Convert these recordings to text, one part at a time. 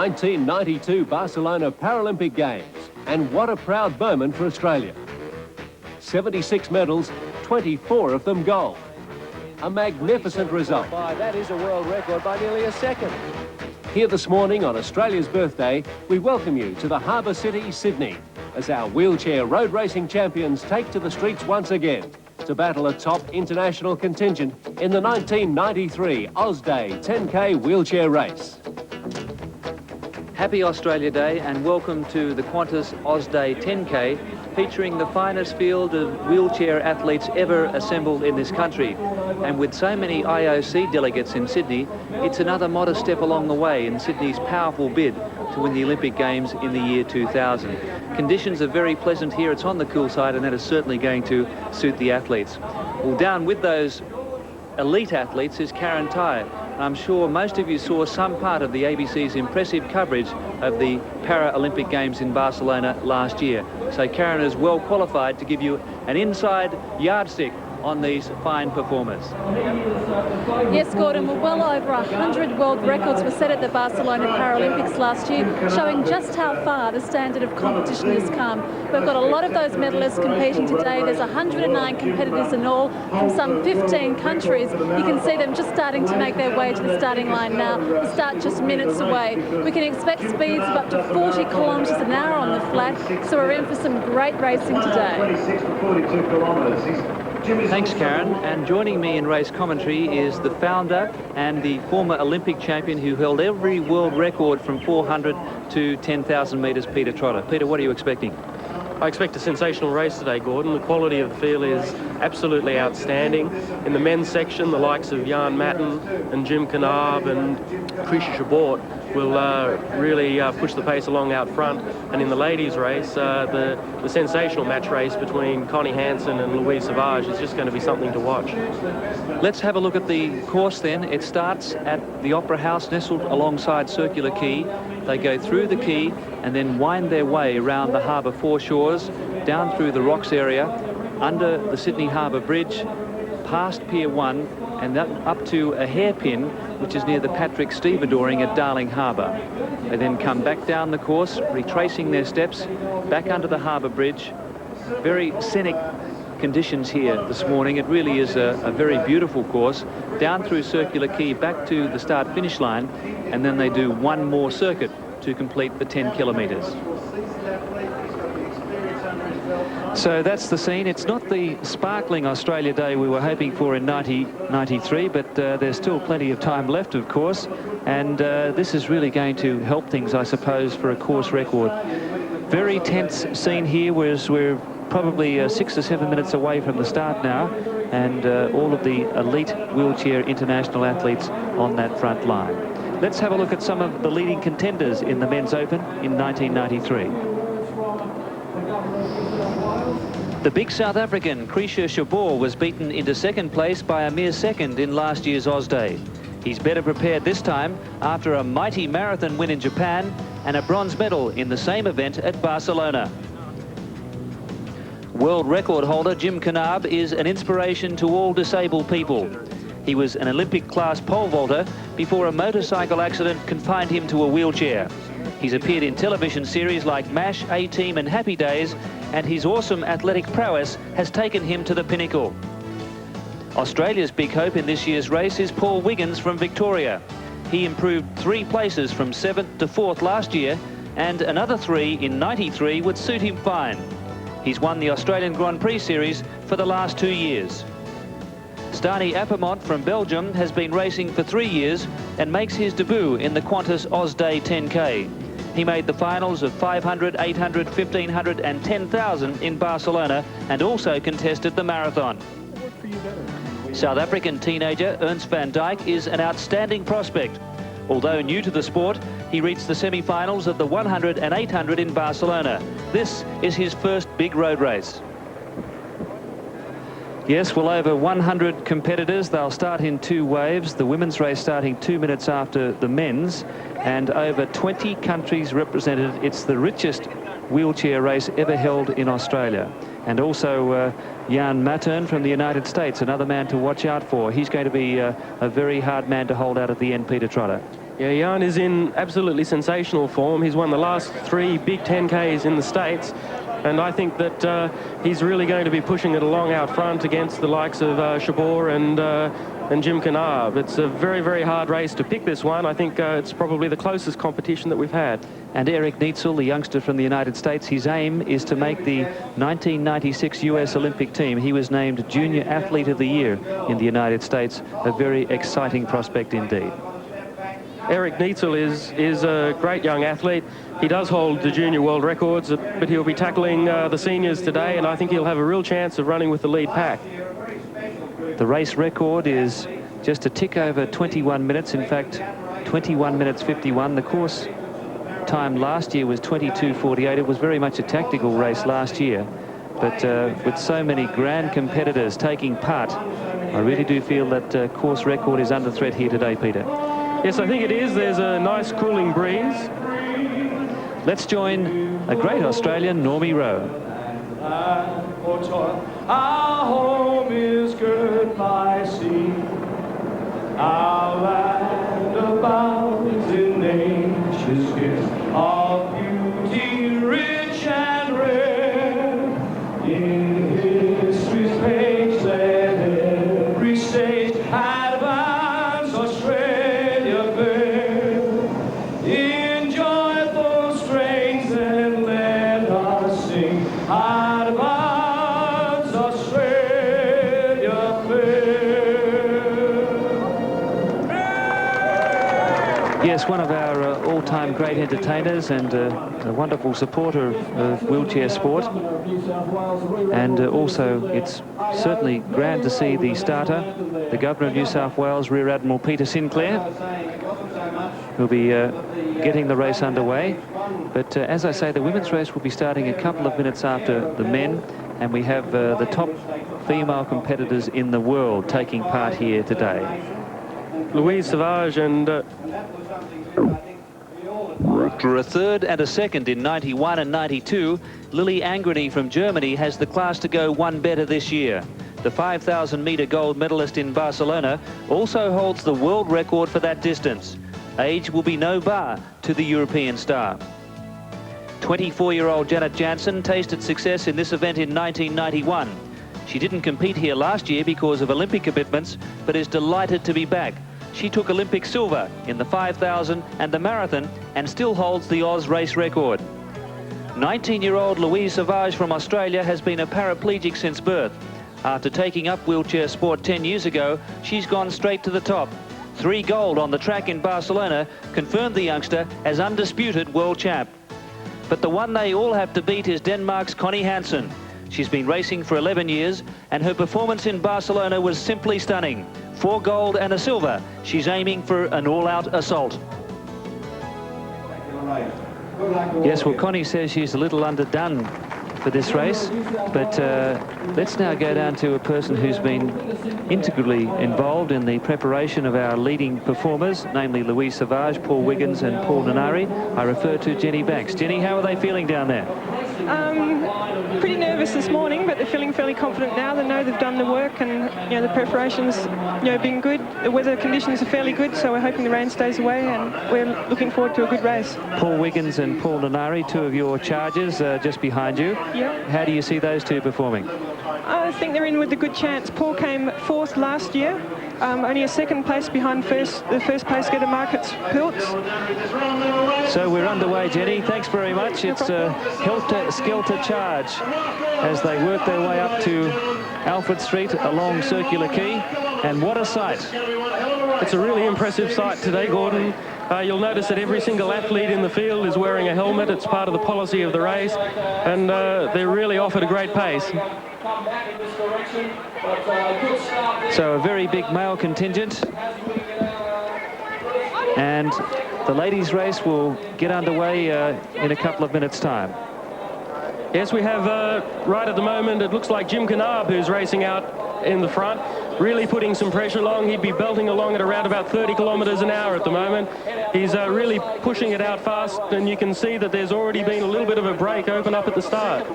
1992 Barcelona Paralympic Games, and what a proud moment for Australia. 76 medals, 24 of them gold. A magnificent result. That is a world record by nearly a second. Here this morning on Australia's birthday, we welcome you to the Harbour City, Sydney, as our wheelchair road racing champions take to the streets once again to battle a top international contingent in the 1993 Ausday 10K wheelchair race. Happy Australia Day and welcome to the Qantas Ausday 10K, featuring the finest field of wheelchair athletes ever assembled in this country. And with so many IOC delegates in Sydney, it's another modest step along the way in Sydney's powerful bid to win the Olympic Games in the year 2000. Conditions are very pleasant here. It's on the cool side, and that is certainly going to suit the athletes. Well, down with those elite athletes is Karen Tighe. I'm sure most of you saw some part of the ABC's impressive coverage of the Paralympic Games in Barcelona last year. So Karen is well qualified to give you an inside yardstick on these fine performers. Yes, Gordon, well over 100 world records were set at the Barcelona Paralympics last year, showing just how far the standard of competition has come. We've got a lot of those medalists competing today. There's 109 competitors in all from some 15 countries. You can see them just starting to make their way to the starting line now. The start just minutes away. We can expect speeds of up to 40 kilometres an hour on the flat, so we're in for some great racing today. Thanks, Karen. And joining me in race commentary is the founder and the former Olympic champion who held every world record from 400 to 10,000 metres, Peter Trotter. Peter, what are you expecting? I expect a sensational race today, Gordon. The quality of the field is absolutely outstanding. In the men's section, the likes of Jan Matten and Jim Knab and Krisha Chabot will really push the pace along out front. And in the ladies' race, the sensational match race between Connie Hansen and Louise Savage is just going to be something to watch. Let's have a look at the course then. It starts at the Opera House, nestled alongside Circular Quay. They go through the quay and then wind their way around the harbour foreshores, down through the Rocks area, under the Sydney Harbour Bridge, past Pier 1, and up to a hairpin, which is near the Patrick Stevedoring at Darling Harbour. They then come back down the course, retracing their steps, back under the Harbour Bridge. Very scenic conditions here this morning. It really is a very beautiful course. Down through Circular Quay, back to the start-finish line, and then they do one more circuit to complete the 10 kilometres. So that's the scene. It's not the sparkling Australia Day we were hoping for in 1993, but there's still plenty of time left, of course, and this is really going to help things, I suppose, for a course record. Very tense scene here, whereas we're probably 6 or 7 minutes away from the start now, and all of the elite wheelchair international athletes on that front line. Let's have a look at some of the leading contenders in the Men's Open in 1993. The big South African, Krisha Chabot, was beaten into second place by a mere second in last year's Ausday. He's better prepared this time after a mighty marathon win in Japan and a bronze medal in the same event at Barcelona. World record holder Jim Knab is an inspiration to all disabled people. He was an Olympic-class pole vaulter before a motorcycle accident confined him to a wheelchair. He's appeared in television series like MASH, A-Team and Happy Days, and his awesome athletic prowess has taken him to the pinnacle. Australia's big hope in this year's race is Paul Wiggins from Victoria. He improved 3 places from 7th to 4th last year, and another 3 in 93 would suit him fine. He's won the Australian Grand Prix Series for the last 2 years. Stani Appermont from Belgium has been racing for 3 years and makes his debut in the Qantas Ausday 10K. He made the finals of 500, 800, 1500 and 10,000 in Barcelona and also contested the marathon. South African teenager Ernst van Dijk is an outstanding prospect. Although new to the sport, he reached the semi-finals of the 100 and 800 in Barcelona. This is his first big road race. Yes, well, over 100 competitors. They'll start in 2 waves. The women's race starting 2 minutes after the men's, and over 20 countries represented. It's the richest wheelchair race ever held in Australia. And also Jan Matten from the United States, another man to watch out for. He's going to be a very hard man to hold out at the end, Peter Trotter. Yeah, Jan is in absolutely sensational form. He's won the last 3 big 10Ks in the States, and I think that he's really going to be pushing it along out front against the likes of Chabot and Jim Canab. It's a very, very hard race to pick this one. I think it's probably the closest competition that we've had. And Eric Neitzel, the youngster from the United States, his aim is to make the 1996 US Olympic team. He was named Junior Athlete of the Year in the United States. A very exciting prospect indeed. Eric Neitzel is a great young athlete. He does hold the junior world records, but he'll be tackling the seniors today, and I think he'll have a real chance of running with the lead pack. The race record is just a tick over 21 minutes. In fact, 21 minutes 51. The course time last year was 22:48. It was very much a tactical race last year, but with so many grand competitors taking part, I really do feel that course record is under threat here today, Peter. Yes, I think it is. There's a nice cooling breeze. Let's join a great Australian, Normie Rowe. Our home is good by sea. Our land abounds in nature's gift of beauty rich and rare. In history's page let every stage advance Australia bear. In joyful strains and let us sing advance Australia fair. Yes, one of our all-time great entertainers and a wonderful supporter of wheelchair sport. And also, it's certainly grand to see the starter, the Governor of New South Wales, Rear Admiral Peter Sinclair, who'll be getting the race underway. But as I say, the women's race will be starting a couple of minutes after the men, and we have the top female competitors in the world taking part here today. Louise Savage and For a third and a second in 91 and 92, Lily Angreny from Germany has the class to go one better this year. The 5,000-metre gold medalist in Barcelona also holds the world record for that distance. Age will be no bar to the European star. 24-year-old Janet Jansen tasted success in this event in 1991. She didn't compete here last year because of Olympic commitments, but is delighted to be back. She took Olympic silver in the 5,000 and the marathon and still holds the Oz race record. 19-year-old Louise Savage from Australia has been a paraplegic since birth. After taking up wheelchair sport 10 years ago, she's gone straight to the top. 3 gold on the track in Barcelona confirmed the youngster as undisputed world champ. But the one they all have to beat is Denmark's Connie Hansen. She's been racing for 11 years, and her performance in Barcelona was simply stunning. 4 gold and a silver. She's aiming for an all-out assault. Yes, well, Connie says she's a little underdone for this race, but let's now go down to a person who's been integrally involved in the preparation of our leading performers, namely Louise Savage, Paul Wiggins and Paul Nunari. I refer to Jenny Banks. Jenny, how are they feeling down there? Pretty nervous this morning, but they're feeling fairly confident now. They know they've done the work, and the preparation's been good. The weather conditions are fairly good, so we're hoping the rain stays away, and we're looking forward to a good race. Paul Wiggins and Paul Nunari, 2 of your chargers just behind you. Yeah. How do you see those 2 performing? I think they're in with a good chance. Paul came 4th last year, only a 2nd place behind the first place getter Marcus Piltz. So we're underway, Jenny. Thanks very much. It's a helter-skelter charge as they work their way up to Alfred Street along Circular Quay. And what a sight. it's a really impressive sight today, Gordon. You'll notice that every single athlete in the field is wearing a helmet. It's part of the policy of the race, and they're really off at a great pace. So a very big male contingent, and the ladies' race will get underway in a couple of minutes' time. Yes, we have right at the moment, it looks like Jim Canab, who's racing out in the front, really putting some pressure along. He'd be belting along at around about 30 kilometres an hour at the moment. He's really pushing it out fast, and you can see that there's already been a little bit of a break open up at the start.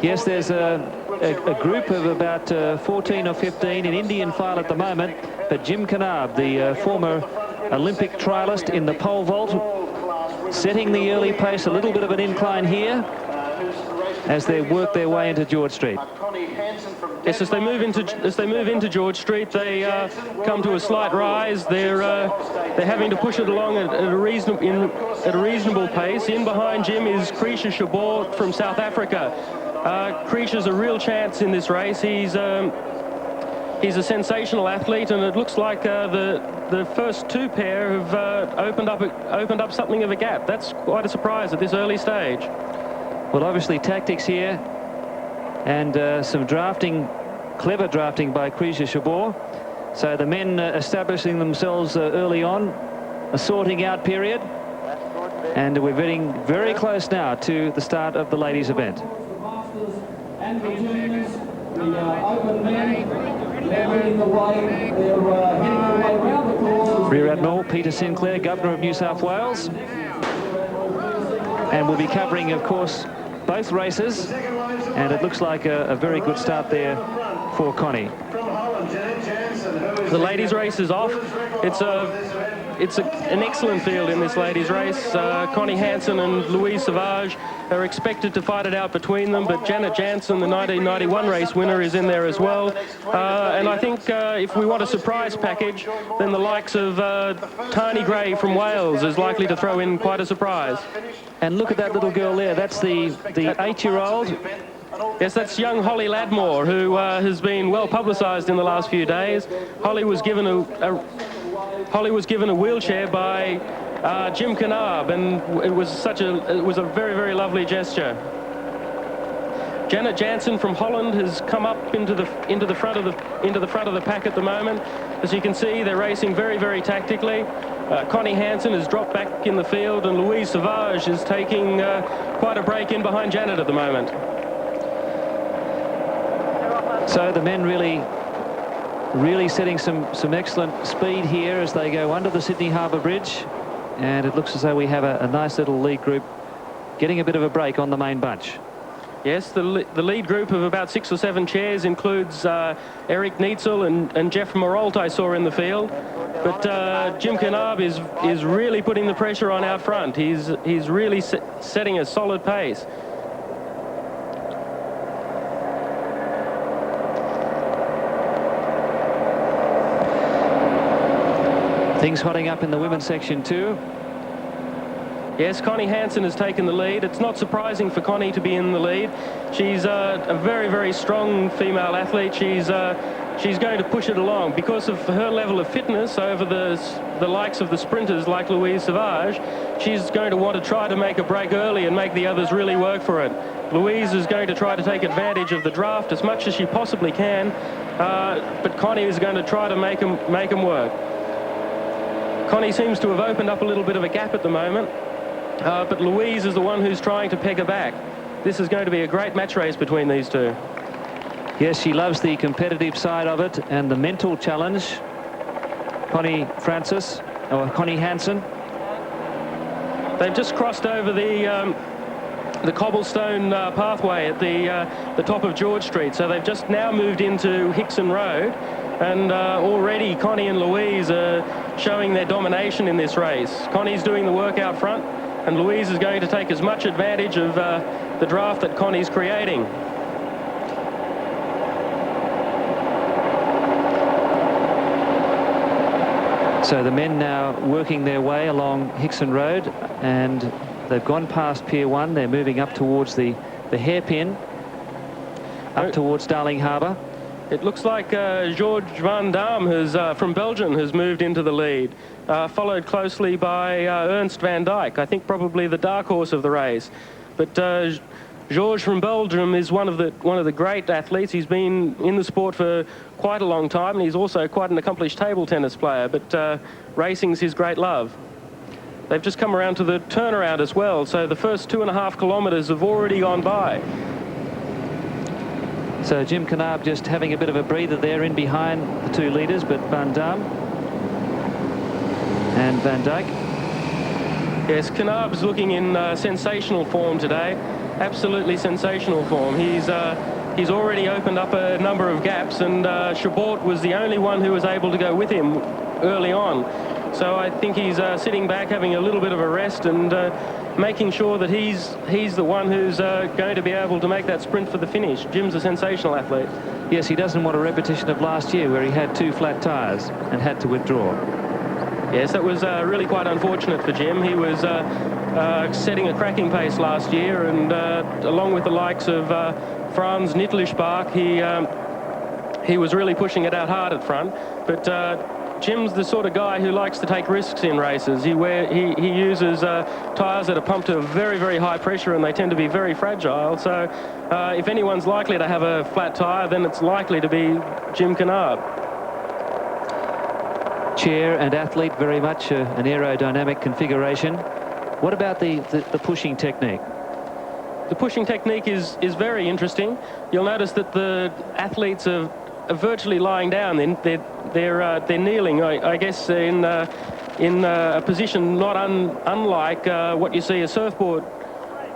Yes, there's a group of about 14 or 15 in Indian file at the moment, but Jim Canab, the former Olympic trialist in the pole vault, setting the early pace, a little bit of an incline here as they work their way into George Street. Yes, as they move into George Street, they come to a slight rise. They're having to push it along at a reasonable pace. In behind Jim is Krisha Shabor from South Africa. Krisha's a real chance in this race. He's a sensational athlete, and it looks like the first two pair have opened up something of a gap. That's quite a surprise at this early stage. Well, obviously tactics here, and some drafting, clever drafting by Krisha Shabor. So the men establishing themselves early on, a sorting out period, and we're getting very close now to the start of the ladies' event. And the juniors, the open men, they're leading the way, they're heading their way round the course. Rear Admiral Peter Sinclair, Governor of New South Wales. And we'll be covering, of course, both races, and it looks like a very good start there for Connie. The ladies' race is off. It's an excellent field in this ladies' race. Connie Hansen and Louise Savage are expected to fight it out between them, but Janet Jansen, the 1991 race winner, is in there as well. And I think if we want a surprise package, then the likes of Tani Gray from Wales is likely to throw in quite a surprise. And look at that little girl there. That's the 8-year-old. Yes, that's young Holly Ladmore, who has been well publicised in the last few days. Holly was given a wheelchair by Jim Canab, and it was a very, very lovely gesture. Janet Jansen from Holland has come up into the front of the pack at the moment. As you can see, they're racing very, very tactically. Connie Hansen has dropped back in the field, and Louise Savage is taking quite a break in behind Janet at the moment. So the men really setting some excellent speed here as they go under the Sydney Harbour Bridge, and it looks as though we have a nice little lead group getting a bit of a break on the main bunch. Yes, the lead group of about 6 or 7 chairs includes Eric Neitzel and Jeff Morault I saw in the field, but Jim Canab is really putting the pressure on out front. He's really setting a solid pace. Things hotting up in the women's section too. Yes, Connie Hansen has taken the lead. It's not surprising for Connie to be in the lead. She's a very, very strong female athlete. She's going to push it along because of her level of fitness over the likes of the sprinters like Louise Savage. She's going to want to try to make a break early and make the others really work for it. Louise is going to try to take advantage of the draft as much as she possibly can, but Connie is going to try to make them work. Connie seems to have opened up a little bit of a gap at the moment, but Louise is the one who's trying to peg her back. This is going to be a great match race between these two. Yes, she loves the competitive side of it and the mental challenge. Connie Hansen. They've just crossed over the cobblestone pathway at the top of George Street, so they've just now moved into Hickson Road. And already Connie and Louise are showing their domination in this race. Connie's doing the work out front, and Louise is going to take as much advantage of the draft that Connie's creating. So the men now working their way along Hickson Road, and they've gone past Pier 1. They're moving up towards the hairpin, up towards Darling Harbour. It looks like George Van Dam from Belgium has moved into the lead, followed closely by Ernst van Dijk, I think probably the dark horse of the race. But George from Belgium is one of the great athletes. He's been in the sport for quite a long time, and he's also quite an accomplished table tennis player, but racing's his great love. They've just come around to the turnaround as well, so the first 2.5 kilometres have already gone by. So Jim Canab just having a bit of a breather there in behind the two leaders, but Van Dam and Van Dijk. Yes, Canab's looking in sensational form today. Absolutely sensational form. He's already opened up a number of gaps, and Shabort was the only one who was able to go with him early on. So I think he's sitting back, having a little bit of a rest and making sure that he's the one who's going to be able to make that sprint for the finish. Jim's a sensational athlete. Yes, he doesn't want a repetition of last year where he had 2 flat tyres and had to withdraw. Yes, that was really quite unfortunate for Jim. He was setting a cracking pace last year, and along with the likes of Franz Nittlischbach, he was really pushing it out hard at front. But Jim's the sort of guy who likes to take risks in races. He uses tyres that are pumped to very, very high pressure, and they tend to be very fragile. So if anyone's likely to have a flat tyre, then it's likely to be Jim Knaab. Chair and athlete, very much an aerodynamic configuration. What about the pushing technique? The pushing technique is very interesting. You'll notice that the athletes are virtually lying down. They're kneeling, I guess, in a position not unlike what you see a surfboard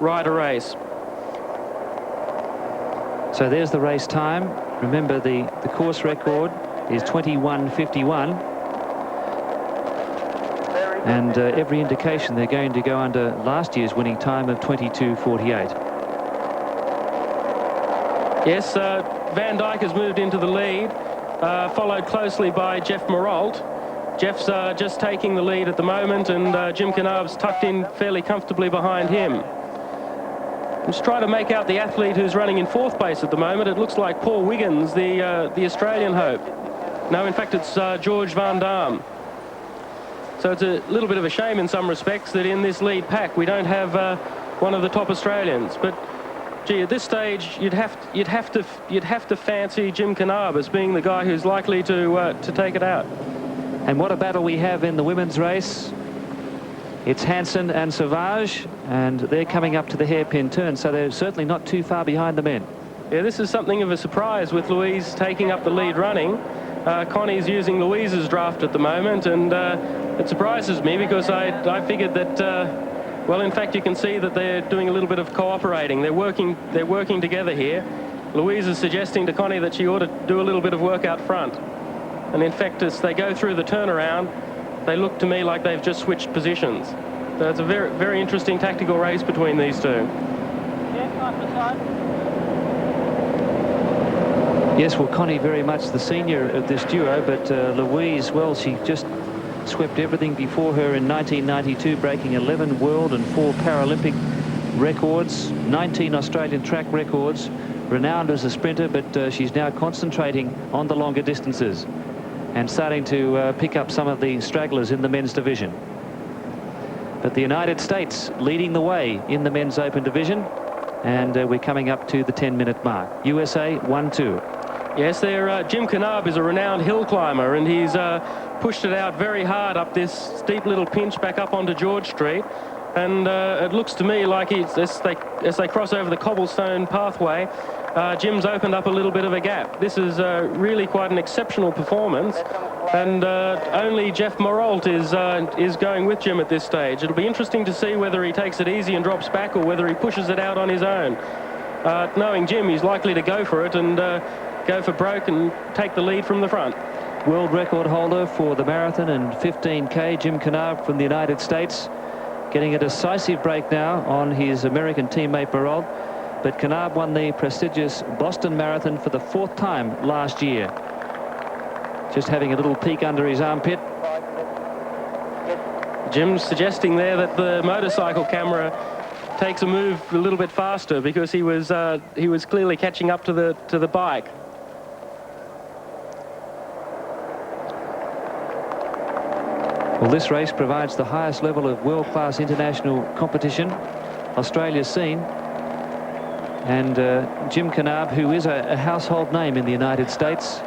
rider race. So there's the race time. Remember, the course record is 21:51. And every indication they're going to go under last year's winning time of 22:48. Yes, Van Dyke has moved into the lead, followed closely by Jeff Morault. Jeff's just taking the lead at the moment, and Jim Knaab's tucked in fairly comfortably behind him. I'm just trying to make out the athlete who's running in 4th place at the moment. It looks like Paul Wiggins, the Australian hope. No, in fact, it's George Van Damme. So it's a little bit of a shame in some respects that in this lead pack we don't have one of the top Australians. But gee, at this stage you'd have to fancy Jim Knaab as being the guy who's likely to take it out. And what a battle we have in the women's race. It's Hansen and Sauvage, and they're coming up to the hairpin turn, so they're certainly not too far behind the men. Yeah, this is something of a surprise with Louise taking up the lead running. Connie's using Louise's draft at the moment, and it surprises me because I figured that, well, in fact, you can see that they're doing a little bit of cooperating. They're working together here. Louise is suggesting to Connie that she ought to do a little bit of work out front. And in fact, as they go through the turnaround, they look to me like they've just switched positions. So it's a very, very interesting tactical race between these two. Yes, well, Connie very much the senior of this duo, but Louise, well, she just swept everything before her in 1992, breaking 11 world and 4 Paralympic records, 19 Australian track records, renowned as a sprinter, but she's now concentrating on the longer distances and starting to pick up some of the stragglers in the men's division. But the United States leading the way in the men's open division, and we're coming up to the 10-minute mark. USA 1-2. Yes, Jim Knaab is a renowned hill climber, and he's pushed it out very hard up this steep little pinch back up onto George Street. And it looks to me like as they cross over the cobblestone pathway, Jim's opened up a little bit of a gap. This is really quite an exceptional performance, and only Jeff Morault is going with Jim at this stage. It'll be interesting to see whether he takes it easy and drops back, or whether he pushes it out on his own. Knowing Jim, he's likely to go for it and go for broke and take the lead from the front. World record holder for the marathon and 15K, Jim Knaab from the United States, getting a decisive break now on his American teammate Morault. But Knaab won the prestigious Boston Marathon for the 4th time last year. Just having a little peek under his armpit. Jim's suggesting there that the motorcycle camera takes a move a little bit faster, because he was clearly catching up to the bike. Well, this race provides the highest level of world-class international competition Australia's seen. And Jim Knaab, who is a household name in the United States.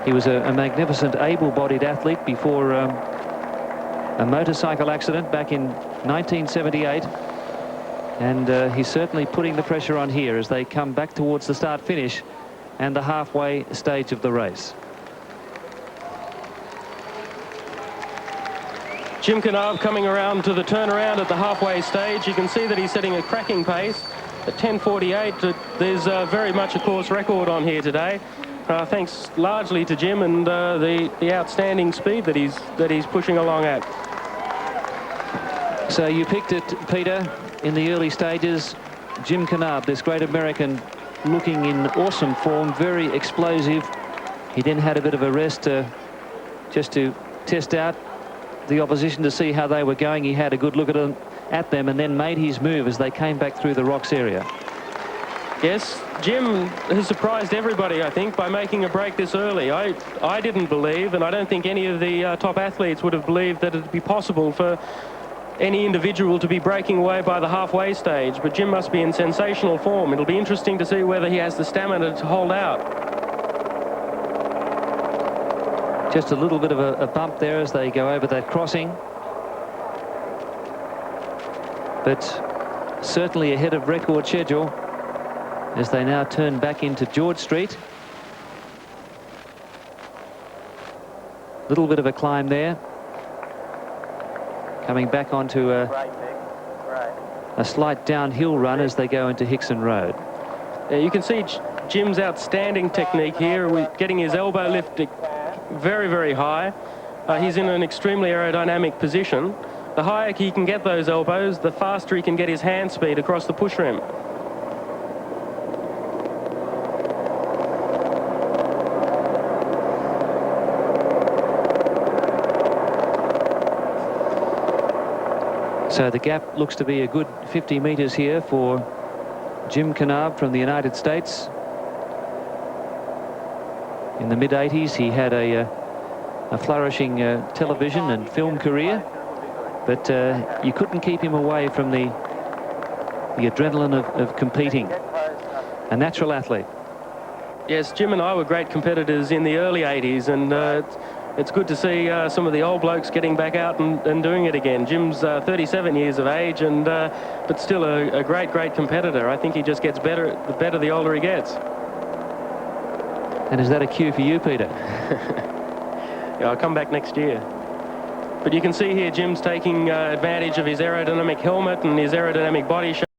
He was a magnificent, able-bodied athlete before a motorcycle accident back in 1978. And he's certainly putting the pressure on here as they come back towards the start-finish and the halfway stage of the race. Jim Knaab coming around to the turnaround at the halfway stage. You can see that he's setting a cracking pace at 10:48. There's very much a course record on here today. Thanks largely to Jim and the outstanding speed that he's pushing along at. So you picked it, Peter, in the early stages. Jim Kanab, this great American, looking in awesome form, very explosive. He then had a bit of a rest just to test out the opposition to see how they were going. He had a good look at them and then made his move as they came back through the rocks area. Yes, Jim has surprised everybody, I think, by making a break this early. I didn't believe, and I don't think any of the top athletes would have believed that it'd be possible for any individual to be breaking away by the halfway stage, but Jim must be in sensational form. It'll be interesting to see whether he has the stamina to hold out. Just a little bit of a bump there as they go over that crossing, but certainly ahead of record schedule as they now turn back into George Street. Little bit of a climb there, coming back onto a slight downhill run as they go into Hickson Road. Yeah, you can see Jim's outstanding technique here with getting his elbow lifted very, very high. He's in an extremely aerodynamic position. The higher he can get those elbows, the faster he can get his hand speed across the push rim. So the gap looks to be a good 50 metres here for Jim Kanab from the United States. In the mid-80s, he had a flourishing television and film career, but you couldn't keep him away from the adrenaline of competing. A natural athlete. Yes, Jim and I were great competitors in the early 80s, and it's good to see some of the old blokes getting back out and doing it again. Jim's 37 years of age, and but still a great competitor. I think he just gets better the older he gets. And is that a cue for you, Peter? Yeah, I'll come back next year. But you can see here Jim's taking advantage of his aerodynamic helmet and his aerodynamic body shape.